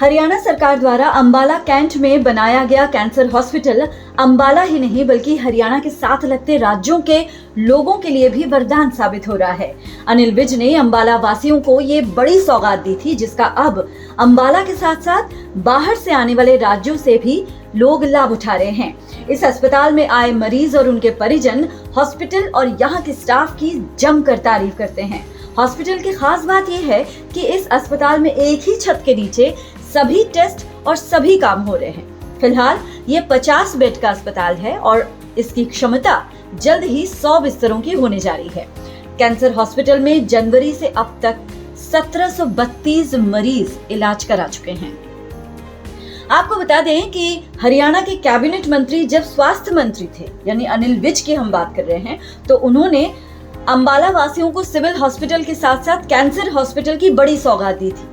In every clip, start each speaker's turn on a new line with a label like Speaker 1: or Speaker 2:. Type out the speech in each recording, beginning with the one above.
Speaker 1: हरियाणा सरकार द्वारा अंबाला कैंट में बनाया गया कैंसर हॉस्पिटल अंबाला ही नहीं बल्कि हरियाणा के साथ लगते राज्यों के लोगों के लिए भी वरदान साबित हो रहा है। अनिल विज ने अंबाला वासियों को ये बड़ी सौगात दी थी, जिसका अब अंबाला के साथ साथ बाहर से आने वाले राज्यों से भी लोग लाभ उठा रहे हैं। इस अस्पताल में आए मरीज और उनके परिजन हॉस्पिटल और यहाँ के स्टाफ की जमकर तारीफ करते हैं। हॉस्पिटल की खास बात यह है कि इस अस्पताल में एक ही छत के नीचे सभी टेस्ट और सभी काम हो रहे हैं। फिलहाल ये 50 बेड का अस्पताल है और इसकी क्षमता जल्द ही 100 बिस्तरों की होने जा रही है। कैंसर हॉस्पिटल में जनवरी से अब तक 1732 मरीज इलाज करा चुके हैं। आपको बता दें कि हरियाणा के कैबिनेट मंत्री जब स्वास्थ्य मंत्री थे, यानी अनिल विज की हम बात कर रहे हैं, तो उन्होंने अंबाला वासियों को सिविल हॉस्पिटल के साथ साथ कैंसर हॉस्पिटल की बड़ी सौगात दी थी,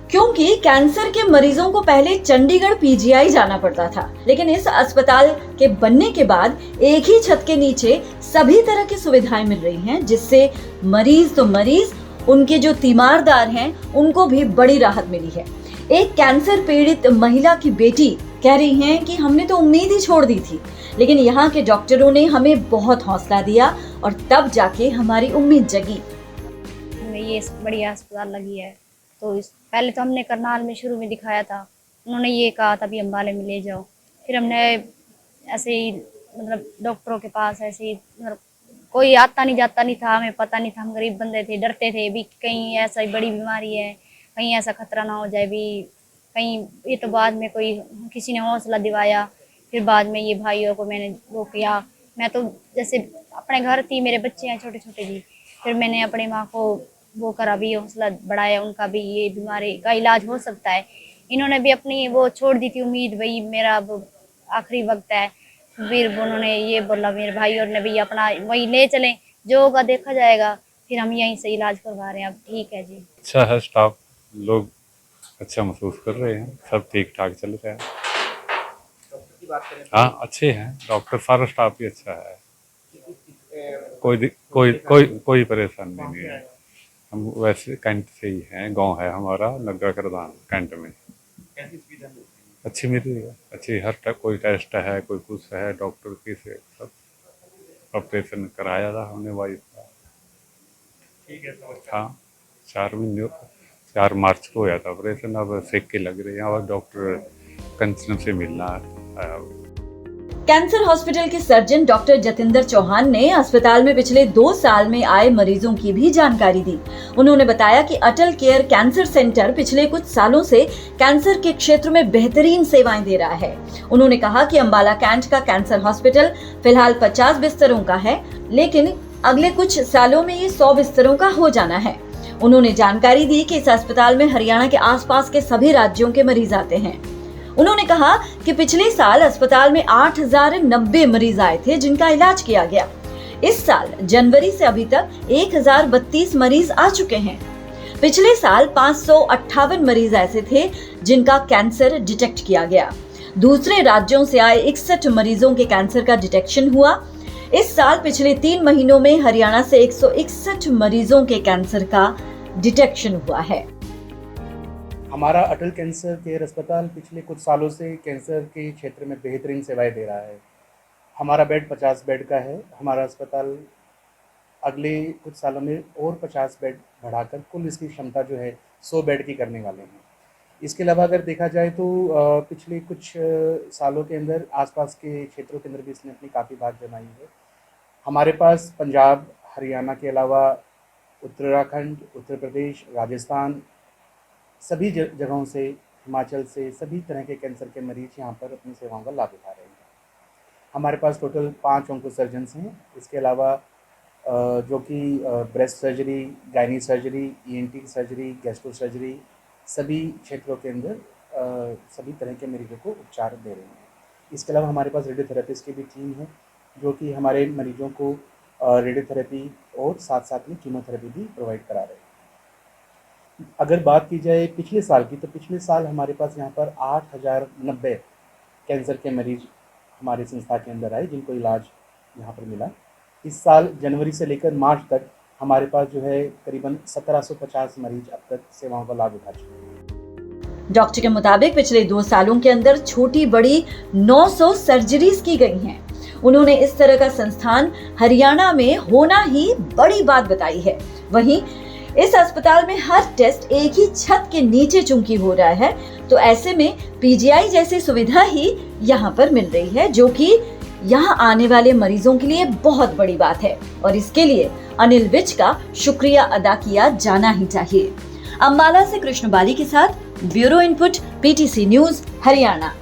Speaker 1: क्योंकि कैंसर के मरीजों को पहले चंडीगढ़ पीजीआई जाना पड़ता था। लेकिन इस अस्पताल के बनने के बाद एक ही छत के नीचे सभी तरह की सुविधाएं मिल रही हैं, जिससे मरीज उनके जो तीमारदार हैं उनको भी बड़ी राहत मिली है। एक कैंसर पीड़ित महिला की बेटी कह रही हैं कि हमने तो उम्मीद ही छोड़ दी थी, लेकिन यहाँ के डॉक्टरों ने हमें बहुत हौसला दिया और तब जाके हमारी उम्मीद जगी।
Speaker 2: हमें ये बढ़िया अस्पताल लगी है, तो पहले तो हमने करनाल में शुरू में दिखाया था, उन्होंने ये कहा था भी अम्बाले में ले जाओ। फिर हमने ऐसे ही मतलब डॉक्टरों के पास ऐसे ही मतलब कोई आता नहीं जाता नहीं था, हमें पता नहीं था, हम गरीब बंदे थे, डरते थे भी कहीं ऐसा बड़ी बीमारी है, कहीं ऐसा खतरा ना हो जाए भी कहीं। ये तो बाद में कोई किसी ने हौसला दिवाया, फिर बाद में ये भाइयों को मैंने वो किया। मैं तो जैसे अपने घर थी, मेरे बच्चे हैं छोटे छोटे भी, फिर मैंने अपनी माँ को वो करा भी, हौसला बढ़ाया उनका भी, ये बीमारी का इलाज हो सकता है। इन्होंने भी अपनी वो छोड़ दी थी उम्मीद, भाई मेरा अब आखिरी वक्त है। फिर उन्होंने ये बोला मेरे भाई और ने भी अपना वही ले चलें, जो होगा देखा जाएगा। फिर हम यहीं से इलाज करवा रहे हैं, अब ठीक है जी।
Speaker 3: अच्छा है, स्टाफ लोग अच्छा महसूस कर रहे हैं, सब ठीक ठाक चल रहा है। हाँ अच्छे हैं डॉक्टर, सारा स्टाफ भी अच्छा है, कोई परेशानी नहीं है। हम वैसे कैंट से ही हैं, गांव है हमारा नगरा करदान कैंट में। अच्छी मिल रही है, अच्छी हर कोई टेस्ट है, कोई कुछ है, डॉक्टर की से सब ऑपरेशन कराया था हमने वाइफ का। हाँ 4 मार्च को हुआ था ऑपरेशन, अब सेक के लग रही है और डॉक्टर कंचन से मिलना आया।
Speaker 1: कैंसर हॉस्पिटल के सर्जन डॉक्टर जतिंदर चौहान ने अस्पताल में पिछले 2 साल में आए मरीजों की भी जानकारी दी। उन्होंने बताया कि अटल केयर कैंसर सेंटर पिछले कुछ सालों से कैंसर के क्षेत्र में बेहतरीन सेवाएं दे रहा है। उन्होंने कहा कि अंबाला कैंट का कैंसर हॉस्पिटल फिलहाल 50 बिस्तरों का है, लेकिन अगले कुछ सालों में ये 100 बिस्तरों का हो जाना है। उन्होंने जानकारी दी कि इस अस्पताल में हरियाणा के आसपास के सभी राज्यों के मरीज आते हैं। उन्होंने कहा कि पिछले साल अस्पताल में 8090 मरीज आए थे, जिनका इलाज किया गया। इस साल जनवरी से अभी तक 1032 मरीज आ चुके हैं। पिछले साल 558 मरीज ऐसे थे जिनका कैंसर डिटेक्ट किया गया। दूसरे राज्यों से आए 61 मरीजों के कैंसर का डिटेक्शन हुआ। इस साल पिछले 3 महीनों में हरियाणा से 161 मरीजों के कैंसर का डिटेक्शन हुआ है।
Speaker 4: हमारा अटल कैंसर केयर अस्पताल पिछले कुछ सालों से कैंसर के क्षेत्र में बेहतरीन सेवाएं दे रहा है। हमारा बेड 50 बेड का है। हमारा अस्पताल अगले कुछ सालों में और 50 बेड बढ़ाकर कुल इसकी क्षमता जो है 100 बेड की करने वाले हैं। इसके अलावा अगर देखा जाए तो पिछले कुछ सालों के अंदर आसपास के क्षेत्रों के अंदर भी इसने अपनी काफ़ी बात जमाई है। हमारे पास पंजाब, हरियाणा के अलावा उत्तराखंड, उत्तर प्रदेश, राजस्थान, सभी जगहों से, हिमाचल से सभी तरह के कैंसर के मरीज यहाँ पर अपनी सेवाओं का लाभ उठा रहे हैं। हमारे पास टोटल 5 ऑन्को सर्जन्स हैं। इसके अलावा जो कि breast surgery, gynae surgery, ENT surgery, gastro surgery, सभी क्षेत्रों के अंदर सभी तरह के मरीजों को उपचार दे रहे हैं। इसके अलावा हमारे पास रेडियोथेरेपिस्ट की भी टीम है, जो कि हमारे मरीजों को रेडियोथेरेपी और साथ साथ में कीमोथेरेपी भी प्रोवाइड करा रहे हैं। अगर बात की जाए पिछले साल की, तो पिछले साल हमारे पास यहाँ पर 8090 कैंसर के मरीज हमारी संस्था के अंदर आए, जिनको इलाज यहाँ पर मिला। इस साल जनवरी से लेकर मार्च तक हमारे पास जो है करीबन 1750 मरीज अब तक सेवाओं का लाभ उठा चुके हैं।
Speaker 1: डॉक्टर के मुताबिक पिछले 2 सालों के अंदर छोटी बड़ी 900 सर्जरीज की गई हैं। उन्होंने इस तरह का संस्थान हरियाणा में होना ही बड़ी बात बताई है। वहीं इस अस्पताल में हर टेस्ट एक ही छत के नीचे चूंकि हो रहा है, तो ऐसे में पीजीआई जैसी सुविधा ही यहाँ पर मिल रही है, जो कि यहाँ आने वाले मरीजों के लिए बहुत बड़ी बात है और इसके लिए अनिल विज का शुक्रिया अदा किया जाना ही चाहिए। अंबाला से कृष्ण बाली के साथ bureau input, PTC news, Haryana.